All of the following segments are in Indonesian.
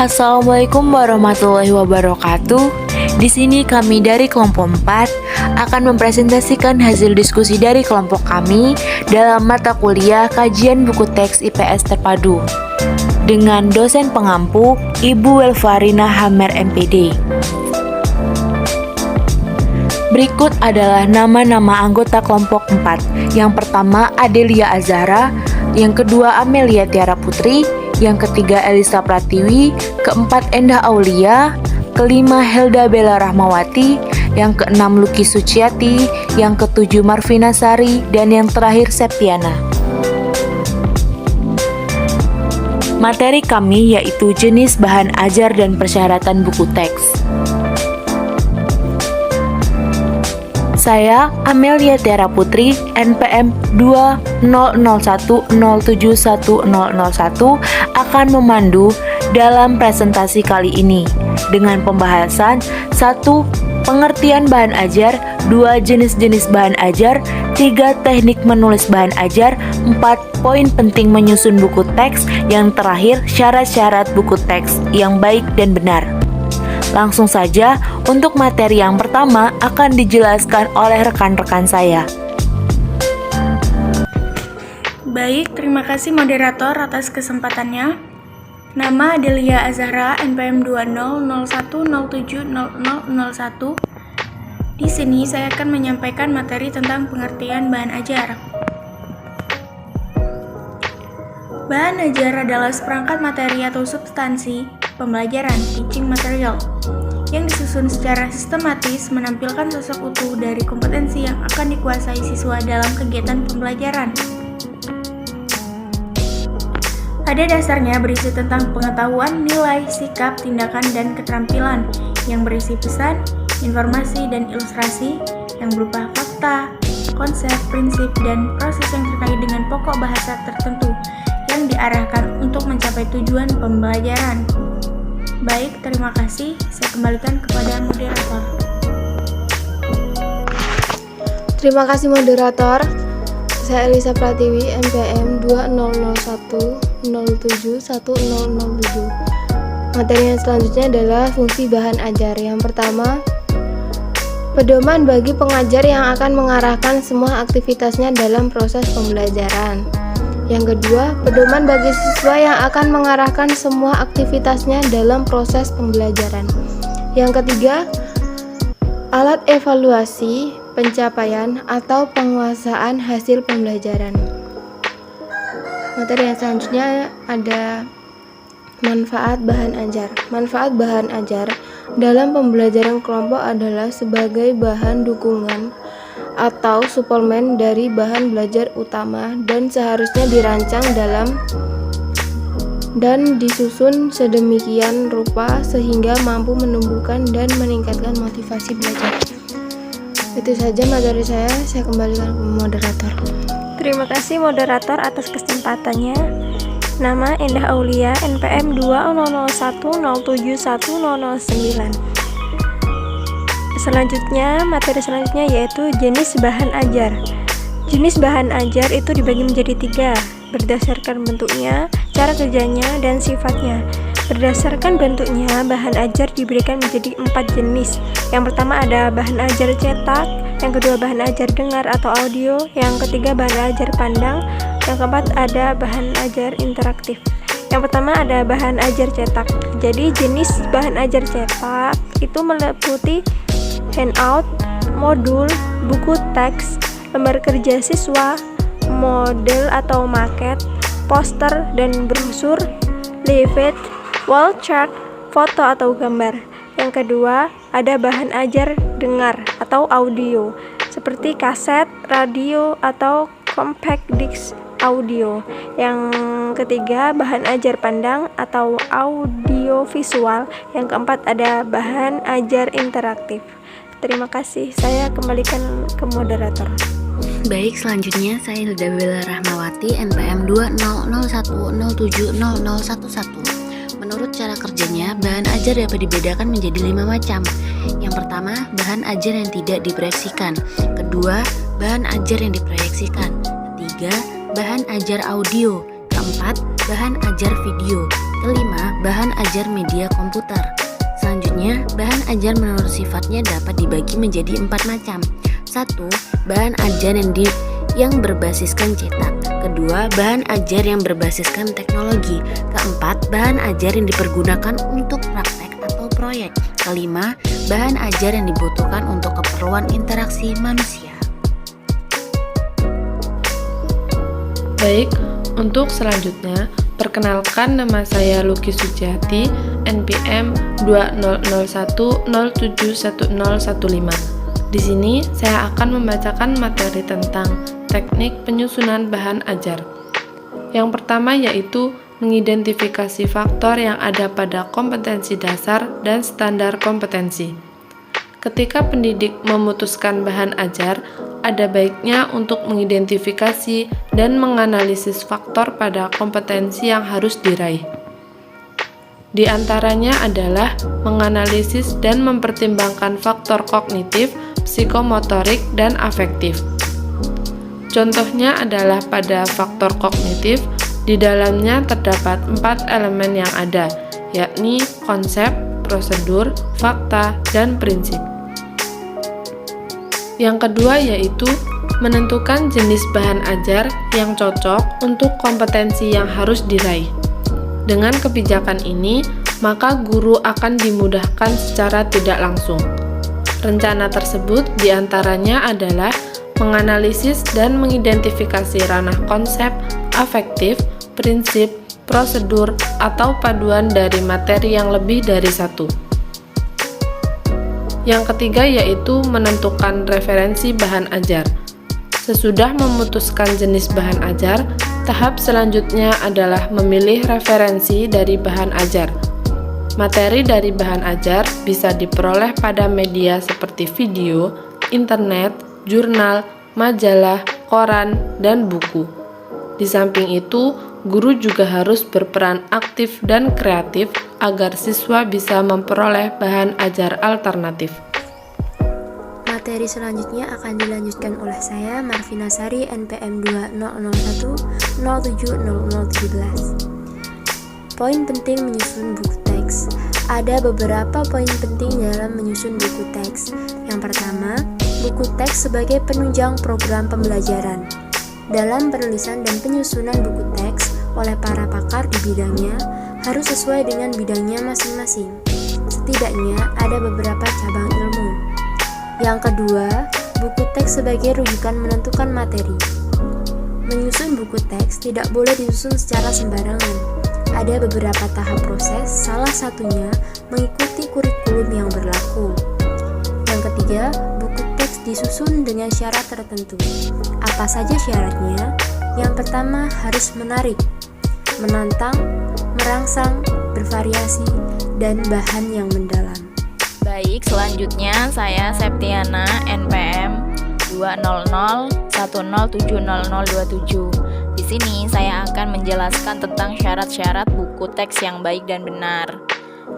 Assalamualaikum warahmatullahi wabarakatuh. Di sini kami dari kelompok 4 akan mempresentasikan hasil diskusi dari kelompok kami dalam mata kuliah kajian buku teks IPS terpadu dengan dosen pengampu Ibu Welfarina Hamer MPD. Berikut adalah nama-nama anggota kelompok 4. Yang pertama Adelia Azahra, yang kedua Amelia Tiara Putri, yang ketiga Elisa Pratiwi, keempat Endah Aulia, kelima Helda Bella Rahmawati, yang keenam Luki Suciati, yang ketujuh Marvina Sari, dan yang terakhir Septiana. Materi kami yaitu jenis bahan ajar dan persyaratan buku teks. Saya Amelia Tiara Putri, NPM 2001071001 akan memandu dalam presentasi kali ini dengan pembahasan 1. Pengertian bahan ajar, 2. Jenis-jenis bahan ajar, 3. Teknik menulis bahan ajar, 4. Poin penting menyusun buku teks, yang terakhir syarat-syarat buku teks yang baik dan benar. Langsung saja, untuk materi yang pertama akan dijelaskan oleh rekan-rekan saya. Baik, terima kasih moderator atas kesempatannya. Nama Adelia Azahra, NPM 2001070001. Di sini saya akan menyampaikan materi tentang pengertian bahan ajar. Bahan ajar adalah seperangkat materi atau substansi pembelajaran teaching material yang disusun secara sistematis menampilkan sosok utuh dari kompetensi yang akan dikuasai siswa dalam kegiatan pembelajaran. Pada dasarnya berisi tentang pengetahuan, nilai, sikap, tindakan, dan keterampilan yang berisi pesan, informasi, dan ilustrasi yang berupa fakta, konsep, prinsip, dan proses yang terkait dengan pokok bahasa tertentu yang diarahkan untuk mencapai tujuan pembelajaran. Baik, terima kasih. Saya kembalikan kepada moderator. Terima kasih moderator. Saya Elisa Pratiwi, NPM 2001071007. Materi yang selanjutnya adalah fungsi bahan ajar. Yang pertama, pedoman bagi pengajar yang akan mengarahkan semua aktivitasnya dalam proses pembelajaran. Yang kedua, pedoman bagi siswa yang akan mengarahkan semua aktivitasnya dalam proses pembelajaran. Yang ketiga, alat evaluasi pencapaian atau penguasaan hasil pembelajaran. Materi yang selanjutnya ada manfaat bahan ajar. Manfaat bahan ajar dalam pembelajaran kelompok adalah sebagai bahan dukungan atau suplemen dari bahan belajar utama dan seharusnya dirancang dalam dan disusun sedemikian rupa sehingga mampu menumbuhkan dan meningkatkan motivasi belajar. Itu saja materi saya kembalikan ke moderator. Terima kasih moderator atas kesempatannya. Nama Endah Aulia, NPM 2001071009. Materi selanjutnya yaitu jenis bahan ajar. Jenis bahan ajar itu dibagi menjadi 3, berdasarkan bentuknya, cara kerjanya, dan sifatnya. Berdasarkan bentuknya, bahan ajar diberikan menjadi 4 jenis. Yang pertama ada bahan ajar cetak, yang kedua bahan ajar dengar atau audio, yang ketiga bahan ajar pandang, yang keempat ada bahan ajar interaktif. Yang pertama ada bahan ajar cetak. Jadi jenis bahan ajar cetak itu meliputi handout, modul, buku teks, lembar kerja siswa, model atau maket, poster dan brosur, leaflet, wall chart, foto atau gambar. Yang kedua, ada bahan ajar dengar atau audio, seperti kaset, radio, atau compact disc audio. Yang ketiga, bahan ajar pandang atau audio visual. Yang keempat, ada bahan ajar interaktif. Terima kasih, saya kembalikan ke moderator. Baik, selanjutnya saya Helda Bella Rahmawati, NPM 2010707011. Menurut cara kerjanya, bahan ajar dapat dibedakan menjadi 5 macam. Yang pertama, bahan ajar yang tidak diproyeksikan. Kedua, bahan ajar yang diproyeksikan. Ketiga, bahan ajar audio. Keempat, bahan ajar video. Kelima, bahan ajar media komputer. Selanjutnya, bahan ajar menurut sifatnya dapat dibagi menjadi 4 macam. 1. Bahan ajar yang berbasiskan cetak. Kedua, bahan ajar yang berbasiskan teknologi. Keempat, bahan ajar yang dipergunakan untuk praktek atau proyek. Kelima, bahan ajar yang dibutuhkan untuk keperluan interaksi manusia. Baik, untuk selanjutnya, perkenalkan, nama saya Luki Suciati, NPM 2001071015. Di sini saya akan membacakan materi tentang teknik penyusunan bahan ajar. Yang pertama yaitu mengidentifikasi faktor yang ada pada kompetensi dasar dan standar kompetensi. Ketika pendidik memutuskan bahan ajar, ada baiknya untuk mengidentifikasi dan menganalisis faktor pada kompetensi yang harus diraih. Di antaranya adalah menganalisis dan mempertimbangkan faktor kognitif, psikomotorik, dan afektif. Contohnya adalah pada faktor kognitif, di dalamnya terdapat 4 elemen yang ada, yakni konsep, prosedur, fakta, dan prinsip. Yang kedua yaitu menentukan jenis bahan ajar yang cocok untuk kompetensi yang harus diraih. Dengan kebijakan ini, maka guru akan dimudahkan secara tidak langsung. Rencana tersebut diantaranya adalah menganalisis dan mengidentifikasi ranah konsep, afektif, prinsip, prosedur, atau paduan dari materi yang lebih dari satu. Yang ketiga yaitu menentukan referensi bahan ajar. Sesudah memutuskan jenis bahan ajar, tahap selanjutnya adalah memilih referensi dari bahan ajar. Materi dari bahan ajar bisa diperoleh pada media seperti video, internet, jurnal, majalah, koran, dan buku. Di samping itu, guru juga harus berperan aktif dan kreatif agar siswa bisa memperoleh bahan ajar alternatif. Materi selanjutnya akan dilanjutkan oleh saya, Marvina Sari, NPM 2001070017. Poin penting menyusun buku teks. Ada beberapa poin penting dalam menyusun buku teks. Yang pertama, buku teks sebagai penunjang program pembelajaran. Dalam penulisan dan penyusunan buku teks oleh para pakar di bidangnya harus sesuai dengan bidangnya masing-masing. Setidaknya ada beberapa cabang ilmu. Yang kedua, buku teks sebagai rujukan menentukan materi. Menyusun buku teks tidak boleh disusun secara sembarangan. Ada beberapa tahap proses, salah satunya mengikuti kurikulum yang berlaku. Yang ketiga, buku teks disusun dengan syarat tertentu. Apa saja syaratnya? Yang pertama, harus menarik, menantang, merangsang, bervariasi, dan bahan yang mendalam. Baik, selanjutnya saya Septiana, NPM 200107027. Di sini saya akan menjelaskan tentang syarat-syarat buku teks yang baik dan benar.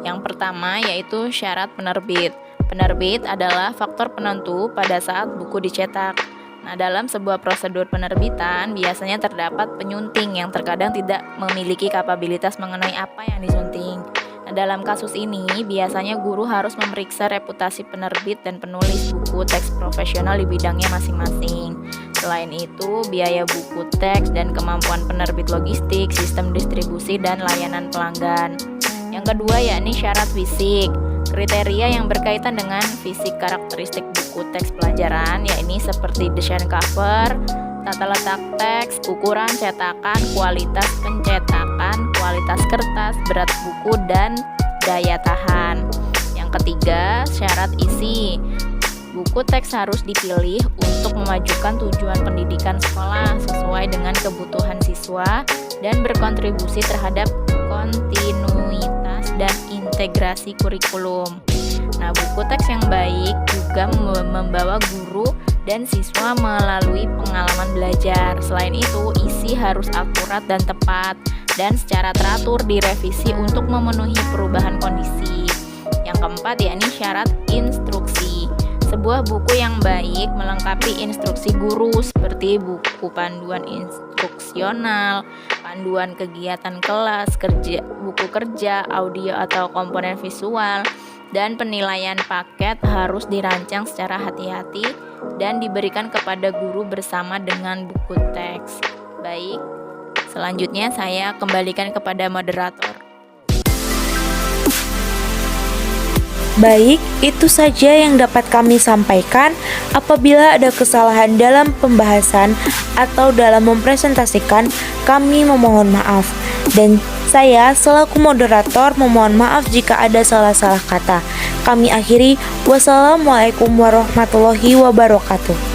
Yang pertama yaitu syarat penerbit. Penerbit adalah faktor penentu pada saat buku dicetak. Nah, dalam sebuah prosedur penerbitan biasanya terdapat penyunting yang terkadang tidak memiliki kapabilitas mengenai apa yang disunting. Nah, dalam kasus ini biasanya guru harus memeriksa reputasi penerbit dan penulis buku teks profesional di bidangnya masing-masing. Selain itu, biaya buku teks dan kemampuan penerbit logistik, sistem distribusi, dan layanan pelanggan. Yang kedua yakni syarat fisik. Kriteria yang berkaitan dengan fisik karakteristik buku teks pelajaran yakni seperti desain cover, tata letak teks, ukuran cetakan, kualitas pencetakan, kualitas kertas, berat buku, dan daya tahan. Yang ketiga, syarat isi. Buku teks harus dipilih untuk memajukan tujuan pendidikan sekolah sesuai dengan kebutuhan siswa dan berkontribusi terhadap kontinuitas dan integrasi kurikulum. Nah, buku teks yang baik juga membawa guru dan siswa melalui pengalaman belajar. Selain itu, isi harus akurat dan tepat dan secara teratur direvisi untuk memenuhi perubahan kondisi. Yang keempat yakni syarat instruksi. Sebuah buku yang baik melengkapi instruksi guru seperti buku panduan instruksi operasional, panduan kegiatan kelas, buku kerja, audio atau komponen visual, dan penilaian paket harus dirancang secara hati-hati dan diberikan kepada guru bersama dengan buku teks. Baik, selanjutnya saya kembalikan kepada moderator. Baik, itu saja yang dapat kami sampaikan. Apabila ada kesalahan dalam pembahasan atau dalam mempresentasikan, kami memohon maaf. Dan saya selaku moderator memohon maaf jika ada salah-salah kata. Kami akhiri, wassalamualaikum warahmatullahi wabarakatuh.